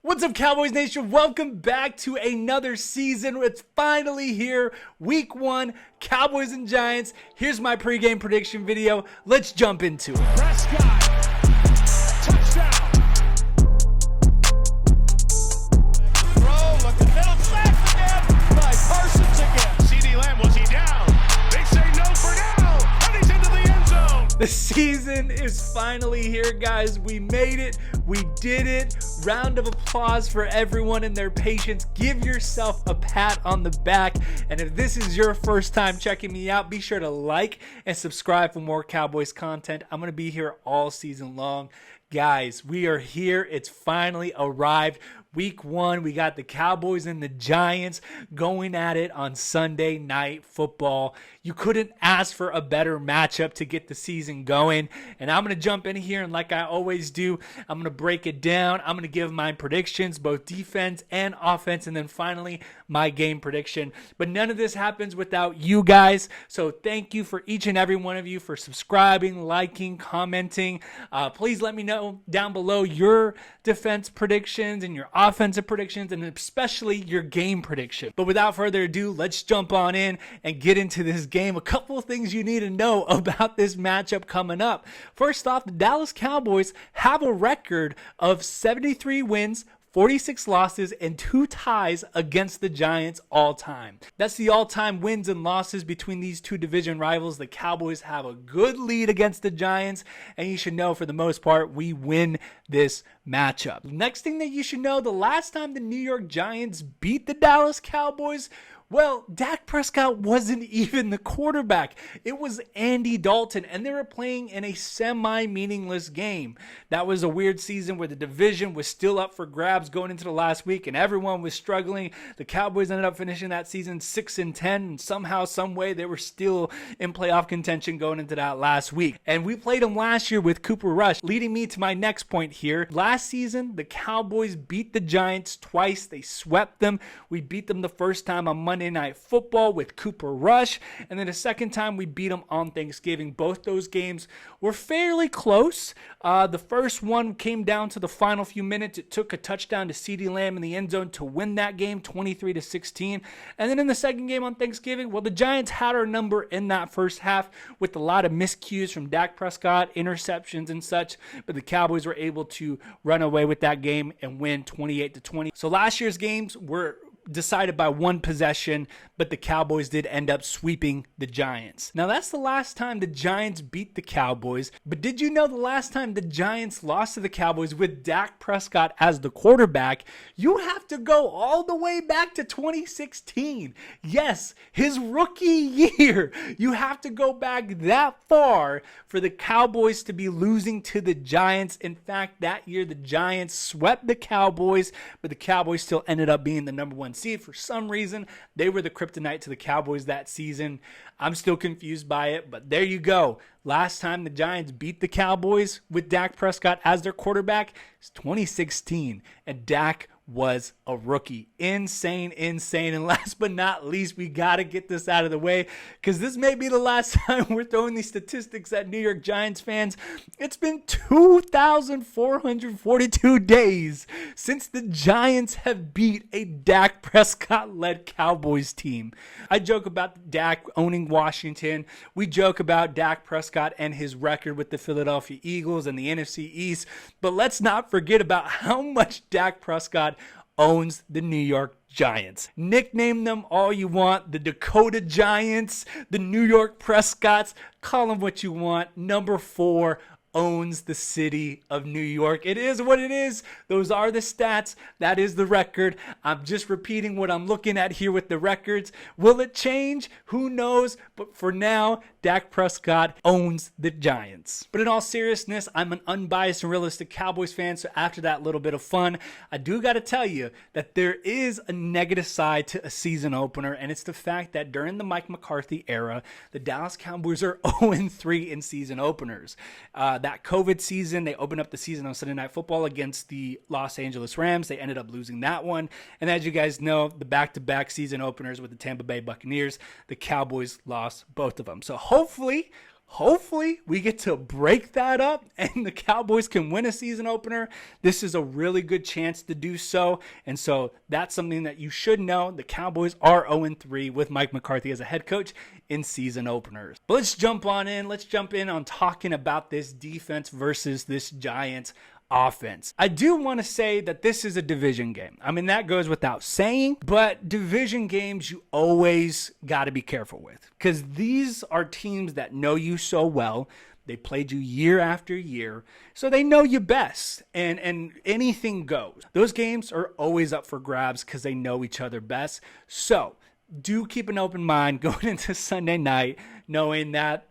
What's up, Cowboys Nation? Welcome back to another season. It's finally here. Week 1, Cowboys and Giants. Here's my pregame prediction video. Let's jump into it. Prescott, touchdown. Throw, look at middle, sacked again by Parsons again. CD Lamb, was he down? They say no for now, and he's into the end zone. The season is finally here, guys. We made it. We did it. Round of applause for everyone and their patience. Give yourself a pat on the back. And if this is your first time checking me out, be sure to like and subscribe for more Cowboys content. I'm going to be here all season long. Guys, we are here. It's finally arrived. Week 1, we got the Cowboys and the Giants going at it on Sunday Night Football. You couldn't ask for a better matchup to get the season going. And I'm going to jump in here, and like I always do, I'm going to break it down. I'm going to give my predictions, both defense and offense, and then finally my game prediction. But none of this happens without you guys. So thank you for each and every one of you for subscribing, liking, commenting. Please let me know down below your defense predictions and your offensive predictions, and especially your game prediction. But without further ado, let's jump on in and get into this game. A couple of things you need to know about this matchup coming up. First off, the Dallas Cowboys have a record of 73 wins, 46 losses, and 2 ties against the Giants all time. That's the all-time wins and losses between these two division rivals. The Cowboys have a good lead against the Giants, and you should know for the most part, we win this matchup. Next thing that you should know, the last time the New York Giants beat the Dallas Cowboys, well, Dak Prescott wasn't even the quarterback. It was Andy Dalton, and they were playing in a semi-meaningless game. That was a weird season where the division was still up for grabs going into the last week, and everyone was struggling. The Cowboys ended up finishing that season 6-10, and somehow, some way, they were still in playoff contention going into that last week. And we played them last year with Cooper Rush, leading me to my next point here. Last season, the Cowboys beat the Giants twice. They swept them. We beat them the first time on Monday Night Football with Cooper Rush, and then the second time we beat them on Thanksgiving. Both those games were fairly close. The first one came down to the final few minutes. It took a touchdown to CD Lamb in the end zone to win that game, 23-16. And then in the second game on Thanksgiving, well, the Giants had our number in that first half with a lot of miscues from Dak Prescott, interceptions and such, but the Cowboys were able to run away with that game and win 28-20. So last year's games were decided by one possession, but the Cowboys did end up sweeping the Giants. Now, that's the last time the Giants beat the Cowboys, but did you know the last time the Giants lost to the Cowboys with Dak Prescott as the quarterback, you have to go all the way back to 2016. Yes, his rookie year. You have to go back that far for the Cowboys to be losing to the Giants. In fact, that year the Giants swept the Cowboys, but the Cowboys still ended up being the number 1 seed. For some reason, they were the kryptonite to the Cowboys that season. I'm still confused by it, but there you go. Last time the Giants beat the Cowboys with Dak Prescott as their quarterback is 2016, and Dak was a rookie. Insane. And last but not least, we got to get this out of the way because this may be the last time we're throwing these statistics at New York Giants fans. It's been 2,442 days since the Giants have beat a Dak Prescott-led Cowboys team. I joke about Dak owning Washington. We joke about Dak Prescott and his record with the Philadelphia Eagles and the NFC East. But let's not forget about how much Dak Prescott owns the New York Giants. Nickname them all you want. The Dakota Giants, the New York Prescotts, call them what you want. Number 4 owns the city of New York. It is what it is. Those are the stats. That is the record. I'm just repeating what I'm looking at here with the records. Will it change? Who knows? But for now, Dak Prescott owns the Giants. But in all seriousness, I'm an unbiased and realistic Cowboys fan, so after that little bit of fun, I do got to tell you that there is a negative side to a season opener, and it's the fact that during the Mike McCarthy era, the Dallas Cowboys are 0-3 in season openers. That COVID season, they opened up the season on Sunday Night Football against the Los Angeles Rams. They ended up losing that one. And as you guys know, the back-to-back season openers with the Tampa Bay Buccaneers, the Cowboys lost both of them. So hopefully, Hopefully we get to break that up and the Cowboys can win a season opener. This is a really good chance to do so. And so that's something that you should know. The Cowboys are 0-3 with Mike McCarthy as a head coach in season openers. But let's jump in on talking about this defense versus this Giants offense. I do want to say that this is a division game. I mean, that goes without saying, but division games you always got to be careful with because these are teams that know you so well. They played you year after year, so they know you best, and anything goes. Those games are always up for grabs because they know each other best. So do keep an open mind going into Sunday night, knowing that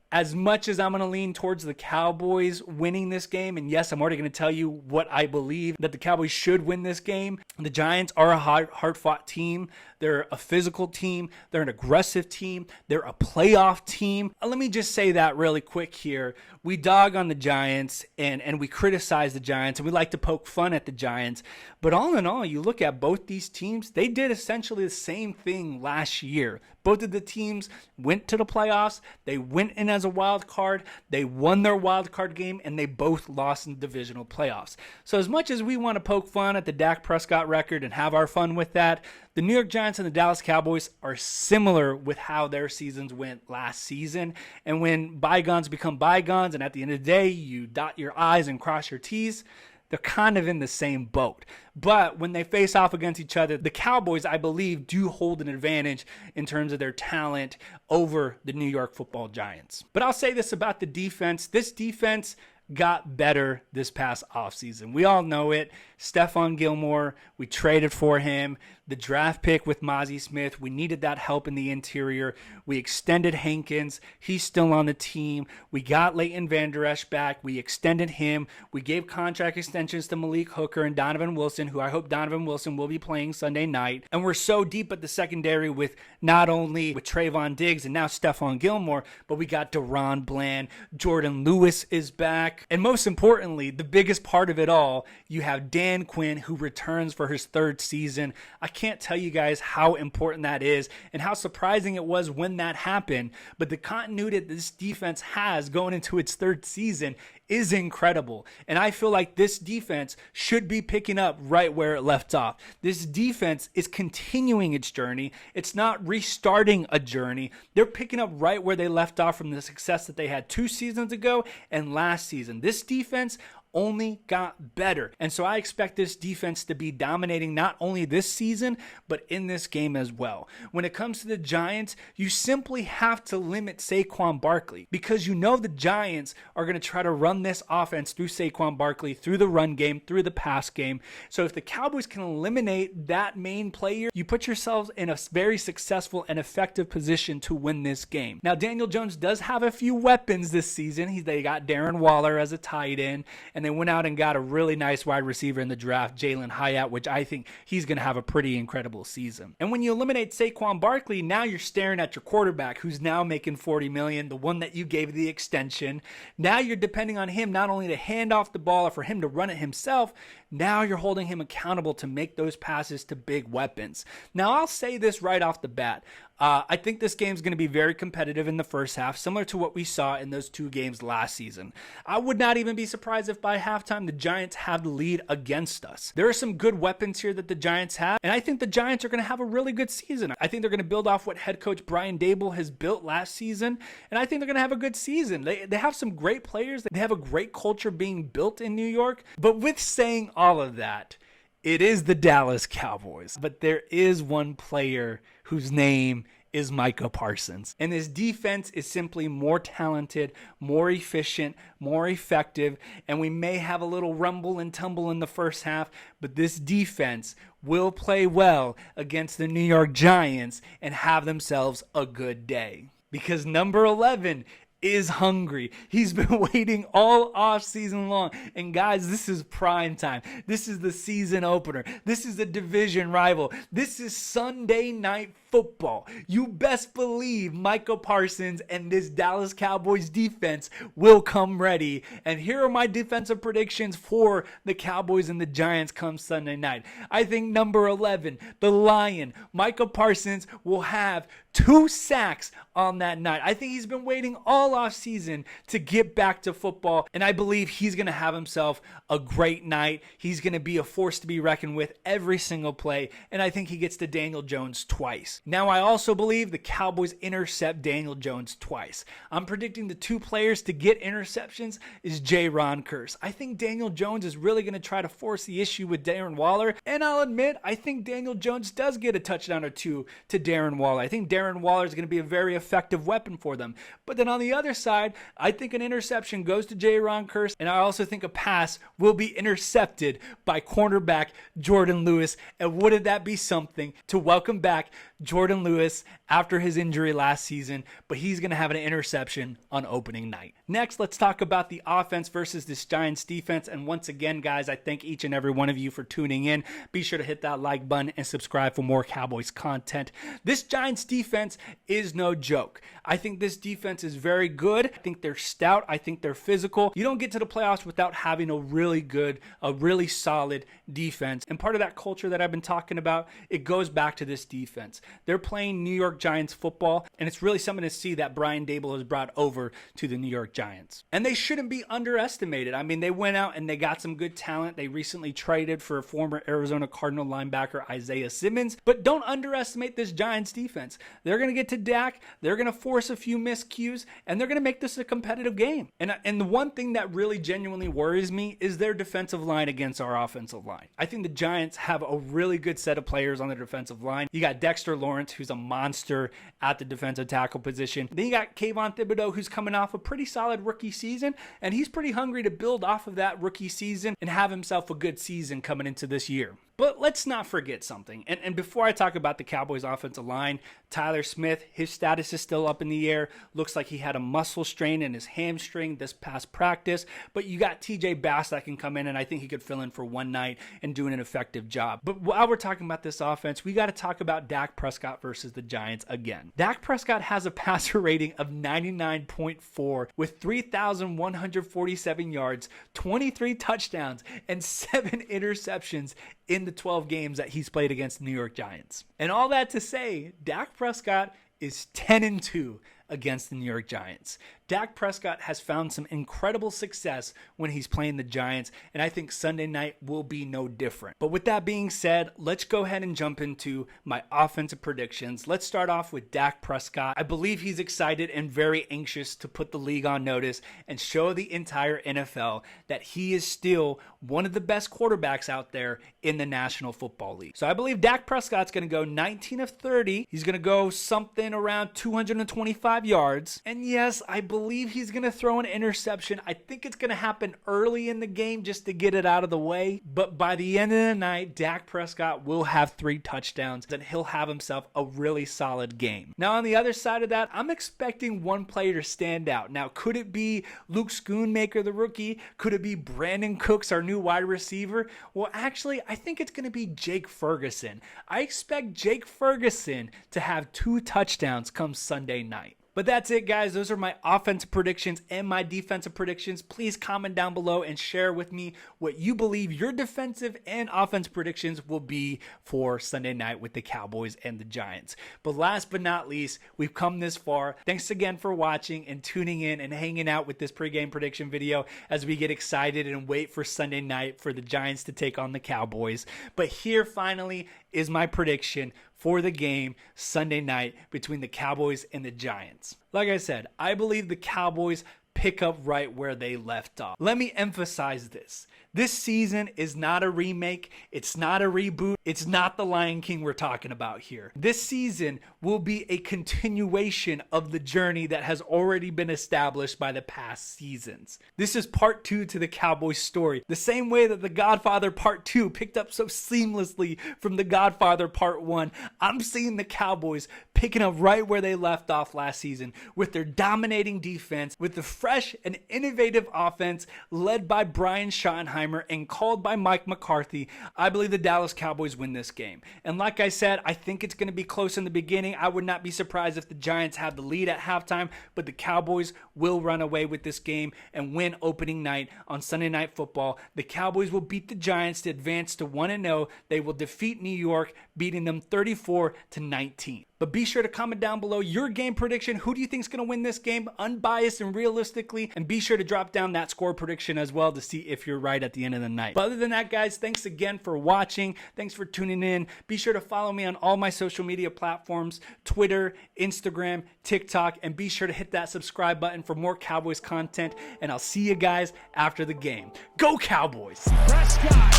as much as I'm going to lean towards the Cowboys winning this game, and yes, I'm already going to tell you what I believe that the Cowboys should win this game, the Giants are a hard-fought team. They're a physical team. They're an aggressive team. They're a playoff team. Let me just say that really quick here. We dog on the Giants and we criticize the Giants, and we like to poke fun at the Giants. But all in all, you look at both these teams, they did essentially the same thing last year. Both of the teams went to the playoffs. They went in as a wild card. They won their wild card game, and they both lost in the divisional playoffs. So as much as we want to poke fun at the Dak Prescott record and have our fun with that, the New York Giants and the Dallas Cowboys are similar with how their seasons went last season. And when bygones become bygones, and at the end of the day, you dot your I's and cross your T's, they're kind of in the same boat. But when they face off against each other, the Cowboys, I believe, do hold an advantage in terms of their talent over the New York Football Giants. But I'll say this about the defense. This defense got better this past offseason. We all know it. Stephon Gilmore, we traded for him. The draft pick with Mozzie Smith, we needed that help in the interior. We extended Hankins. He's still on the team. We got Leighton Vander Esch back. We extended him. We gave contract extensions to Malik Hooker and Donovan Wilson, who I hope Donovan Wilson will be playing Sunday night. And we're so deep at the secondary with not only with Trayvon Diggs and now Stephon Gilmore, but we got Deron Bland. Jordan Lewis is back. And most importantly, the biggest part of it all, you have Dan Quinn, who returns for his third season. I can't tell you guys how important that is and how surprising it was when that happened. But the continuity that this defense has going into its third season is incredible. And I feel like this defense should be picking up right where it left off. This defense is continuing its journey. It's not restarting a journey. They're picking up right where they left off from the success that they had 2 seasons ago and last season. This defense only got better. And so I expect this defense to be dominating not only this season, but in this game as well. When it comes to the Giants, you simply have to limit Saquon Barkley because you know the Giants are going to try to run this offense through Saquon Barkley, through the run game, through the pass game. So if the Cowboys can eliminate that main player, you put yourselves in a very successful and effective position to win this game. Now, Daniel Jones does have a few weapons this season. They got Darren Waller as a tight end, and they went out and got a really nice wide receiver in the draft, Jalen Hyatt, which I think he's going to have a pretty incredible season. And when you eliminate Saquon Barkley, now you're staring at your quarterback who's now making $40 million, the one that you gave the extension. Now you're depending on him not only to hand off the ball or for him to run it himself, now you're holding him accountable to make those passes to big weapons. Now I'll say this right off the bat. I think this game's going to be very competitive in the first half, similar to what we saw in those 2 games last season. I would not even be surprised if by halftime the Giants have the lead against us. There are some good weapons here that the Giants have, and I think the Giants are going to have a really good season. I think they're going to build off what head coach Brian Daboll has built last season, and I think they're going to have a good season. They have some great players. They have a great culture being built in New York. But with saying all of that, it is the Dallas Cowboys. But there is one player whose name is Micah Parsons. And his defense is simply more talented, more efficient, more effective, and we may have a little rumble and tumble in the first half, but this defense will play well against the New York Giants and have themselves a good day. Because number 11 is hungry. He's been waiting all off season long. And guys, this is prime time. This is the season opener. This is a division rival. This is Sunday Night football. You best believe Micah Parsons and this Dallas Cowboys defense will come ready. And here are my defensive predictions for the Cowboys and the Giants come Sunday night. I think number 11, the Lion, Micah Parsons, will have 2 sacks on that night. I think he's been waiting all off season to get back to football, and I believe he's going to have himself a great night. He's going to be a force to be reckoned with every single play, and I think he gets to Daniel Jones twice. Now, I also believe the Cowboys intercept Daniel Jones twice. I'm predicting the 2 players to get interceptions is Ron Curse. I think Daniel Jones is really going to try to force the issue with Darren Waller, and I'll admit, I think Daniel Jones does get a touchdown or 2 to Darren Waller. I think Darren Waller is going to be a very effective weapon for them. But then on the other side, I think an interception goes to Ron Curse, and I also think a pass will be intercepted by cornerback Jordan Lewis. And wouldn't that be something to welcome back Jordan Lewis after his injury last season? But he's going to have an interception on opening night. Next, let's talk about the offense versus this Giants defense. And once again, guys, I thank each and every one of you for tuning in. Be sure to hit that like button and subscribe for more Cowboys content. This Giants defense is no joke. I think this defense is very good. I think they're stout. I think they're physical. You don't get to the playoffs without having a really good, a really solid defense. And part of that culture that I've been talking about, it goes back to this defense. They're playing New York Giants football, and it's really something to see that Brian Daboll has brought over to the New York Giants. And they shouldn't be underestimated. I mean, they went out and they got some good talent. They recently traded for a former Arizona Cardinal linebacker, Isaiah Simmons. But don't underestimate this Giants defense. They're going to get to Dak. They're going to force a few miscues, and they're going to make this a competitive game. And the one thing that really genuinely worries me is their defensive line against our offensive line. I think the Giants have a really good set of players on the defensive line. You got Dexter Lawrence, who's a monster at the defensive tackle position. Then you got Kayvon Thibodeau, who's coming off a pretty solid rookie season, and he's pretty hungry to build off of that rookie season and have himself a good season coming into this year. But let's not forget something. And before I talk about the Cowboys offensive line, Tyler Smith, his status is still up in the air. Looks like he had a muscle strain in his hamstring this past practice. But you got TJ Bass that can come in, and I think he could fill in for one night and do an effective job. But while we're talking about this offense, we got to talk about Dak Prescott versus the Giants again. Dak Prescott has a passer rating of 99.4 with 3,147 yards, 23 touchdowns, and 7 interceptions in the 12 games that he's played against the New York Giants. And all that to say, Dak Prescott is 10-2 against the New York Giants. Dak Prescott has found some incredible success when he's playing the Giants, and I think Sunday night will be no different. But with that being said, let's go ahead and jump into my offensive predictions. Let's start off with Dak Prescott. I believe he's excited and very anxious to put the league on notice and show the entire NFL that he is still one of the best quarterbacks out there in the National Football League. So I believe Dak Prescott's going to go 19 of 30. He's going to go something around 225 yards. And yes, I believe he's going to throw an interception. I think it's going to happen early in the game just to get it out of the way. But by the end of the night, Dak Prescott will have 3 touchdowns and he'll have himself a really solid game. Now, on the other side of that, I'm expecting one player to stand out. Now, could it be Luke Schoonmaker, the rookie? Could it be Brandon Cooks, our new wide receiver? Well, actually, I think it's going to be Jake Ferguson. I expect Jake Ferguson to have 2 touchdowns come Sunday night. But that's it, guys. Those are my offensive predictions and my defensive predictions. Please comment down below and share with me what you believe your defensive and offensive predictions will be for Sunday night with the Cowboys and the Giants. But last but not least, we've come this far. Thanks again for watching and tuning in and hanging out with this pregame prediction video as we get excited and wait for Sunday night for the Giants to take on the Cowboys. But here finally is my prediction for the game Sunday night between the Cowboys and the Giants. Like I said, I believe the Cowboys pick up right where they left off. Let me emphasize this. This season is not a remake. It's not a reboot. It's not the Lion King we're talking about here. This season will be a continuation of the journey that has already been established by the past seasons. This is part 2 to the Cowboys story. The same way that The Godfather Part 2 picked up so seamlessly from The Godfather Part 1, I'm seeing the Cowboys picking up right where they left off last season with their dominating defense, with the fresh and innovative offense led by Brian Schottenheimer timer and called by Mike McCarthy, I believe the Dallas Cowboys win this game. And like I said, I think it's going to be close in the beginning. I would not be surprised if the Giants have the lead at halftime, but the Cowboys will run away with this game and win opening night on Sunday Night Football. The Cowboys will beat the Giants to advance to 1-0. They will defeat New York, beating them 34-19. But be sure to comment down below your game prediction. Who do you think is going to win this game, unbiased and realistically? And be sure to drop down that score prediction as well to see if you're right at the end of the night. But other than that, guys, thanks again for watching. Thanks for tuning in. Be sure to follow me on all my social media platforms, Twitter, Instagram, TikTok, and be sure to hit that subscribe button for more Cowboys content. And I'll see you guys after the game. Go Cowboys! Prescott.